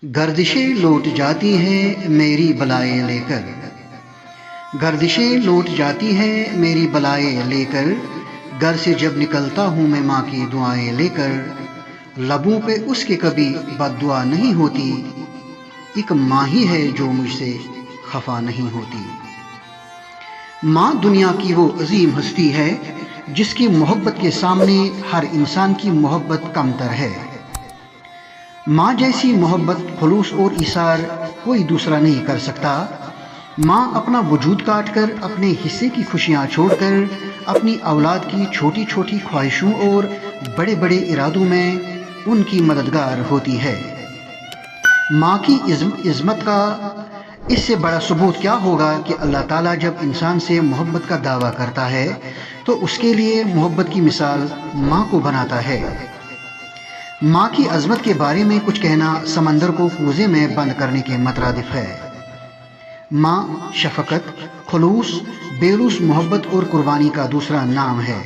گردشیں لوٹ جاتی ہیں میری بلائیں لے کر، گردشیں لوٹ جاتی ہیں میری بلائیں لے کر، گھر سے جب نکلتا ہوں میں ماں کی دعائیں لے کر، لبوں پہ اس کے کبھی بد دعا نہیں ہوتی، ایک ماں ہی ہے جو مجھ سے خفا نہیں ہوتی۔ ماں دنیا کی وہ عظیم ہستی ہے جس کی محبت کے سامنے ہر انسان کی محبت کمتر ہے۔ ماں جیسی محبت، خلوص اور ایثار کوئی دوسرا نہیں کر سکتا۔ ماں اپنا وجود کاٹ کر، اپنے حصے کی خوشیاں چھوڑ کر، اپنی اولاد کی چھوٹی چھوٹی خواہشوں اور بڑے بڑے ارادوں میں ان کی مددگار ہوتی ہے۔ ماں کی عظمت کا اس سے بڑا ثبوت کیا ہوگا کہ اللہ تعالیٰ جب انسان سے محبت کا دعویٰ کرتا ہے تو اس کے لیے محبت کی مثال ماں کو بناتا ہے۔ ماں کی عظمت کے بارے میں کچھ کہنا سمندر کو کوزے میں بند کرنے کے مترادف ہے۔ ماں شفقت، خلوص، بے لوث محبت اور قربانی کا دوسرا نام ہے۔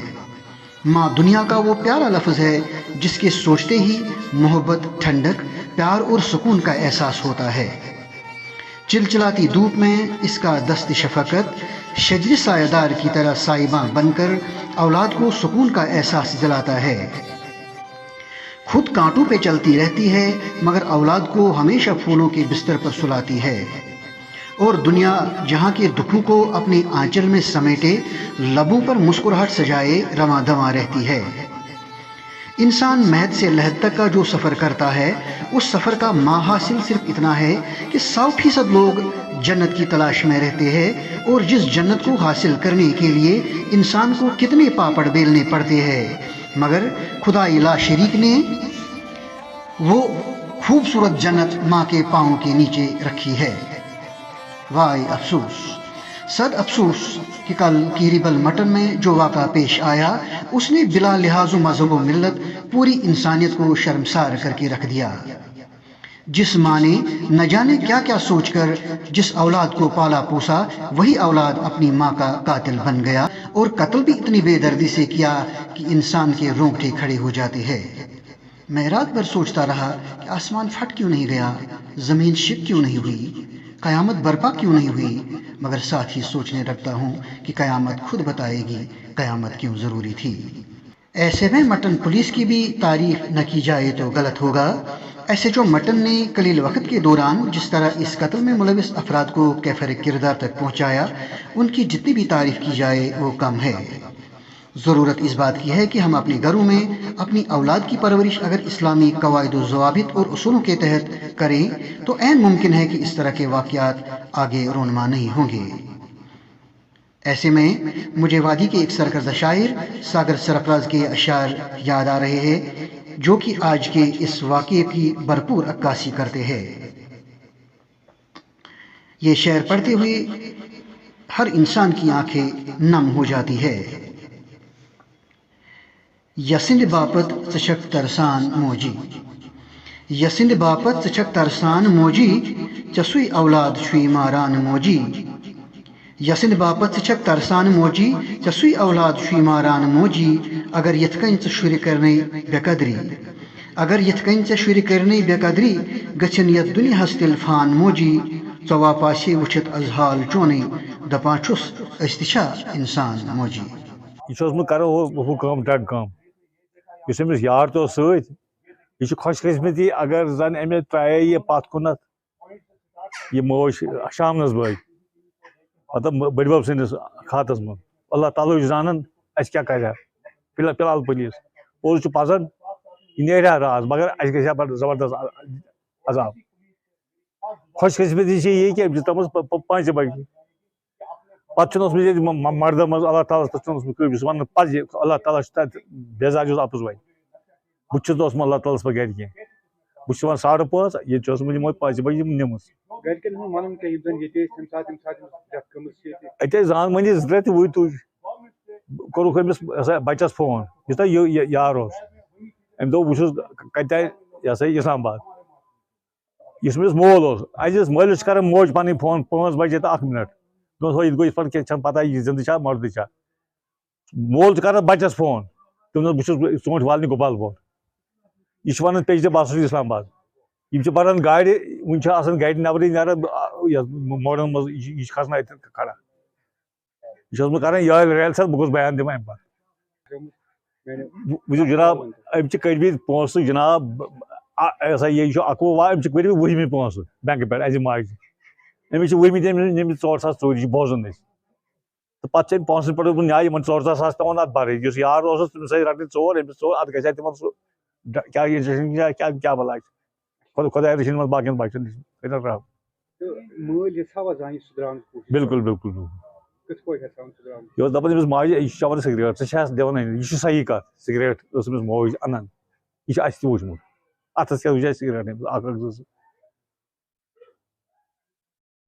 ماں دنیا کا وہ پیارا لفظ ہے جس کے سوچتے ہی محبت، ٹھنڈک، پیار اور سکون کا احساس ہوتا ہے۔ چلچلاتی دھوپ میں اس کا دست شفقت شجر سایہ دار کی طرح سائباں بن کر اولاد کو سکون کا احساس دلاتا ہے۔ خود کانٹوں پہ چلتی رہتی ہے مگر اولاد کو ہمیشہ پھولوں کے بستر پر سلاتی ہے، اور دنیا جہاں کے دکھوں کو اپنے آنچل میں سمیٹے لبوں پر مسکراہٹ سجائے رواں دواں رہتی ہے۔ انسان مہد سے لحد تک کا جو سفر کرتا ہے اس سفر کا ماحصل صرف اتنا ہے کہ 100% لوگ جنت کی تلاش میں رہتے ہیں، اور جس جنت کو حاصل کرنے کے لیے انسان کو کتنے پاپڑ بیلنے پڑتے ہیں، مگر خدا لا شریک نے وہ خوبصورت جنت ماں کے پاؤں کے نیچے رکھی ہے۔ وائے افسوس، صد افسوس کہ کل کیریبل مٹن میں جو واقعہ پیش آیا اس نے بلا لحاظ و مذہب و ملت پوری انسانیت کو شرمسار کر کے رکھ دیا۔ جس ماں نے نہ جانے کیا کیا سوچ کر جس اولاد کو پالا پوسا، وہی اولاد اپنی ماں کا قاتل بن گیا، اور قتل بھی اتنی بے دردی سے کیا کہ انسان کے رونگٹے کھڑے ہو جاتے ہیں۔ میں رات بھر سوچتا رہا کہ آسمان پھٹ کیوں نہیں گیا، زمین شک کیوں نہیں ہوئی، قیامت برپا کیوں نہیں ہوئی، مگر ساتھ ہی سوچنے لگتا ہوں کہ قیامت خود بتائے گی قیامت کیوں ضروری تھی۔ ایسے میں مٹن پولیس کی بھی تعریف نہ کی جائے تو غلط ہوگا۔ ایسے جو مٹن نے قلیل وقت کے دوران جس طرح اس قتل میں ملوث افراد کو کیفر کردار تک پہنچایا، ان کی جتنی بھی تعریف کی جائے وہ کم ہے۔ ضرورت اس بات کی ہے کہ ہم اپنے گھروں میں اپنی اولاد کی پرورش اگر اسلامی قواعد و ضوابط اور اصولوں کے تحت کریں تو عین ممکن ہے کہ اس طرح کے واقعات آگے رونما نہیں ہوں گے۔ ایسے میں مجھے وادی کے ایک سرکردہ شاعر ساگر سرفراز کے اشعار یاد آ رہے ہیں جو کہ آج کے اس واقعے کی بھرپور عکاسی کرتے ہیں۔ یہ شعر پڑھتے ہوئے ہر انسان کی آنکھیں نم ہو جاتی ہے۔ یسند باپت ژچھک ترسان موجی، یسند باپت ژچھک ترسان موجی، ژےٚ سُے اولاد چھُے ماران موجی۔ یسند باپت ژچھک ترسان موجی، ژےٚ سُے اولاد چھُے ماران موجی، اگر یِتھ کٔنۍ ژٕ شُرِ کرنے بے قدری، اگر یِتھ کٔنۍ ژےٚ شُرِ کرنے بے قدری، گژھن یتھ دُنیاہس تیٚلہِ فان موجی۔ ژٕ واپاسے وٕچھِتھ از حال چونٕے، دپان چھُس أسۍ تہِ چھا انسان موجی۔ یہ اوسمُت کران ہُہ کٲم ڈرگ کٲم، یُس أمِس یار تہِ اوس سۭتۍ، یہِ چھِ خۄش قسمتی اگر زن أمۍ ترٛایے یہِ پتھ کُنتھ یہِ موج شامنس بٲگۍ، مطلب بٔڈۍ بب سٕنٛدِس کھاتس منٛز۔ اللہ تعالیٰ چھُ زانان اَسہِ کیٛاہ کرِ ہا فی الحال پُلیٖس، پوٚز چھُ پزن یہِ نیرِ ہا راز مگر اَسہِ گژھِ ہا بڑٕ زبردست عذاب۔ خۄش قسمتی چھِ یہِ کہ أمِس چھِ تھٲومٕژ 5 بجہِ، پتہٕ چھُنہٕ اوسمُت ییٚتہِ مردن منٛز اللہ تعالیٰ ہس پٮ۪ٹھ چھُنہٕ اوسمُت قٲبِض، سُہ وننہٕ پتہٕ یہِ اللہ تعالیٰ چھُ تتہِ بیزار چھُس اپُز وۄنۍ، بہٕ تہِ چھُس نہٕ اوسمُت اللہ تعالیٰ ہس پٮ۪ٹھ گرِ کینٛہہ، بہٕ چھُس یِوان 5:30، ییٚتہِ چھُ اوسمُت یِمو 5 بجہِ نِمٕژ۔ اَتہِ ٲسۍ زان مٔہنی 2-3 تہِ وٕنۍ تُج، کوٚرُکھ أمِس بچس فون یُس تۄہہِ یار اوس، أمۍ دوٚپ بہٕ چھُس کتہِ یہِ ہسا یہِ اسلام آباد، یُس أمِس مول اوس اَسہِ ٲس مٲلِس چھِ کران موج پنٕنۍ فون 5:01 دوٚپمَس ہو یہِ گوٚو یِتھ پٲٹھۍ کینٛہہ چھنہٕ پتہ یہِ زِندٕ چھا مردٕے چھا، مول چھُ کران بچس فون، تٔمۍ دوٚپ بہٕ چھُس ژوٗنٛٹھۍ والنہِ گوپال پوٗر، یہِ چھُ ونان پیٚچہِ بہٕ ہسا چھُس اسلام آباد۔ یم چھ بران گاڑی ون چھ آسان گاڑی نبرے نیران موڑن مز یہ کھسان اتن کھڑا یہ چھس بہ کران یہ ریل ساتھ بہ گوس بیان دِوان امہ پتہٕ وٕچھِو جناب أمۍ چھِ کٔڑمٕتۍ پونٛسہٕ جناب یہ چھُ 11 أمۍ چھِ کٔڑمٕتۍ 10مہِ پونٛسہٕ بینکہٕ پٮ۪ٹھ اَسہِ ماجہِ أمِس چھِ 10مہِ نِمٕتۍ 4 ساس ژوٗرِ یہِ چھِ بوزان أسۍ تہٕ پَتہٕ چھِ أمۍ پونٛسَن پٮ۪ٹھ دوٚپمُت نیا یِمن 14 ساس پیٚوان اَتھ بَرٕنۍ یُس یار اوسُس تٔمِس ٲسۍ رَٹٕنۍ ژور أمِس ژور اَتھ گژھِ ہا تِمن سُہ کیٛاہ انجیکشن کیٛاہ بلاے خۄداے رٔچھِنۍ یِمن باقین بچن نِش کٔرِنۍ رحم بالکل بالکل یہ اوس دپان أمِس ماجہِ یہِ چھُ چٮ۪وان سِگریٹ ژٕ چھَس دِوان أنِتھ یہِ چھُ صحیح کَتھ سِگریٹ ٲس أمِس موج اَنان یہِ چھُ اَسہِ تہِ وٕچھمُت اَتھس کیٛاہ وٕچھ اَسہِ سِگریٹ أمِس اکھ زٕ زٕ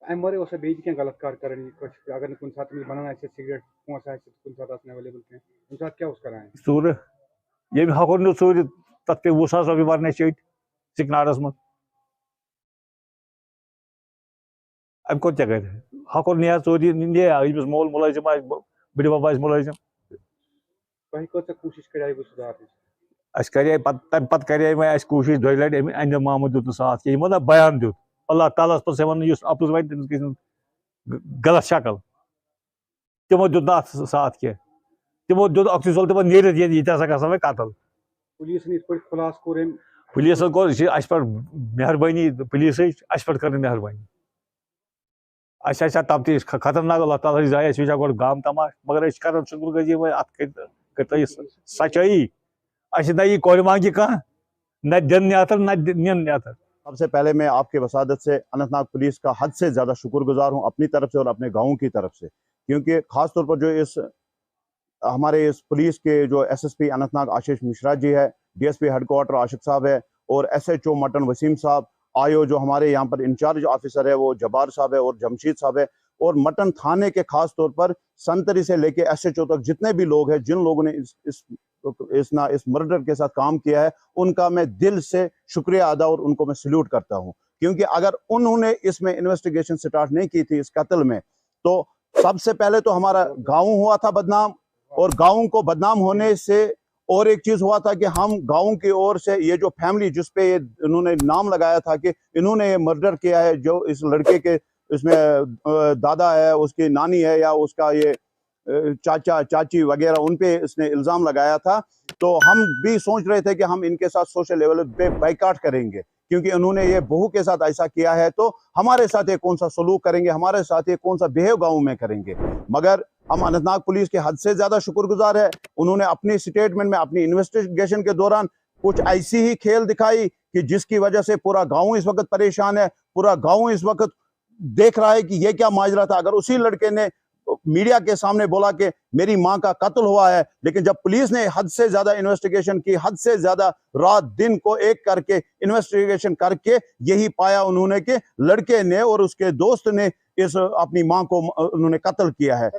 امہِ ورٲے اوسا بیٚیہِ تہِ کینٛہہ غلط کار کران یہِ کٲنٛسہِ اگر نہٕ کُنہِ ساتہٕ تٔمِس بنان آسہِ سِگریٹ پونٛسہٕ آسہِ کُنہِ ساتہٕ آسان ایویلیبل کینٛہہ تَمہِ ساتہٕ کیٛاہ اوس کران ژوٗرٕ ییٚمہِ ہۄکھُن نیوٗ ژوٗرِ تَتھ پیٚیہِ 20 ساس رۄپیہِ بَرٕنۍ اَسہِ چیٚٹۍ سِکنارَس منٛز اَمہِ کھۄتہٕ کیٛاہ کَرِ ہۄکھُن نیرِ ژوٗرِ نِیا ییٚمِس مول مُلٲزِم آسہِ بٕڈِبب آسہِ مُلٲزِم تۄہہِ کۭژاہ کوٗشِش کریوٕ سُدھارنٕچ اَسہِ کرے پتہٕ تَمہِ پتہٕ کرے وۄنۍ اَسہِ کوٗشِش 2 لَٹہِ أمۍ اَنجم محمد دیُت نہٕ ساتھ کینٛہہ یِمو نہ بیان دیُت اللہ تعالیٰ ہَس پوٚتُس وَنہٕ یُس اَپُز وَنہِ تٔمِس گژھِ غلط شکل تِمو دیُت نہٕ اَتھ ساتھ کینٛہہ تِمو دیُت اکھتُے ژوٚل تِمن نیٖرِتھ ییٚتہِ ہسا گژھن وۄنۍ قتل پُلیٖسن یِتھ پٲٹھۍ خُلاصہٕ کوٚر أمۍ پُلیٖسن کوٚر یہِ چھِ اَسہِ پٮ۪ٹھ مہربٲنی پُلیٖسٕچ اَسہِ پٮ۪ٹھ کٔر نہٕ مہربٲنی اَسہِ آسہِ ہا تفتیٖش خطرناک اللہ تعالیٰ ہٕچ ذریعہ أسۍ وٕچھِ ہا گۄڈٕ گام تماش مگر أسۍ چھِ کران شُکر گُزٲری وۄنۍ اَتھ کٔرۍتو یہِ سچٲیی اَسہِ نہ یی کورِ مانگہِ کانٛہہ نہ دِنہٕ نیتر نہ نِنہٕ نیتر سب سے پہلے میں آپ کے وسادت سے اننت ناگ پولیس کا حد سے زیادہ شکر گزار ہوں اپنی طرف سے اور اپنے گاؤں کی طرف سے کیونکہ خاص طور پر جو ہمارے اس پولیس کے جو S S P Anantnag Ashish Mishra ji ہے D S P headquarter Ashiq صاحب ہے اور S H O Mattan Waseem صاحب آئیو جو ہمارے یہاں پر انچارج آفیسر ہے وہ جبار صاحب ہے اور جمشید صاحب ہے اور مٹن تھانے کے خاص طور پر سنتری سے لے کے ایس ایچ او تک جتنے بھی لوگ ہیں جن لوگوں نے اس مرڈر کے ساتھ کام کیا ہے ان کا میں دل سے شکریہ ادا اور ان کو میں سلیوٹ کرتا ہوں کیونکہ اگر انہوں نے اس میں انویسٹیگیشن سٹارٹ نہیں کی تھی اس قتل میں تو سب سے پہلے تو ہمارا گاؤں ہوا تھا بدنام اور گاؤں کو بدنام ہونے سے اور ایک چیز ہوا تھا کہ ہم گاؤں کی اور سے یہ جو فیملی جس پہ انہوں نے نام لگایا تھا کہ انہوں نے یہ مرڈر کیا ہے جو اس لڑکے کے اس میں دادا ہے اس کی نانی ہے یا اس کا یہ چاچا چاچی وغیرہ ان پہ اس نے الزام لگایا تھا تو ہم بھی سوچ رہے تھے کہ ہم ان کے ساتھ سوشل لیول پہ بائیکاٹ کریں گے کیونکہ انہوں نے یہ بہو کے ساتھ ایسا کیا ہے تو ہمارے ساتھ یہ کون سا سلوک کریں گے ہمارے ساتھ یہ کون سا بہیو گاؤں میں کریں گے مگر ہم اننت ناگ پولیس کے حد سے زیادہ شکر گزار ہے انہوں نے اپنی سٹیٹمنٹ میں اپنی انویسٹیگیشن کے دوران کچھ ایسی ہی کھیل دکھائی کہ جس کی وجہ سے پورا گاؤں اس وقت پریشان ہے پورا گاؤں اس وقت دیکھ رہا ہے کہ یہ کیا ماجرا تھا اگر اسی لڑکے نے میڈیا کے سامنے بولا کہ میری ماں کا قتل ہوا ہے لیکن جب پولیس نے حد سے زیادہ انویسٹیگیشن کی حد سے زیادہ رات دن کو ایک کر کے انویسٹیگیشن کر کے یہی پایا انہوں نے کہ لڑکے نے اور اس کے دوست نے اپنی ماں کو انہوں نے قتل کیا ہے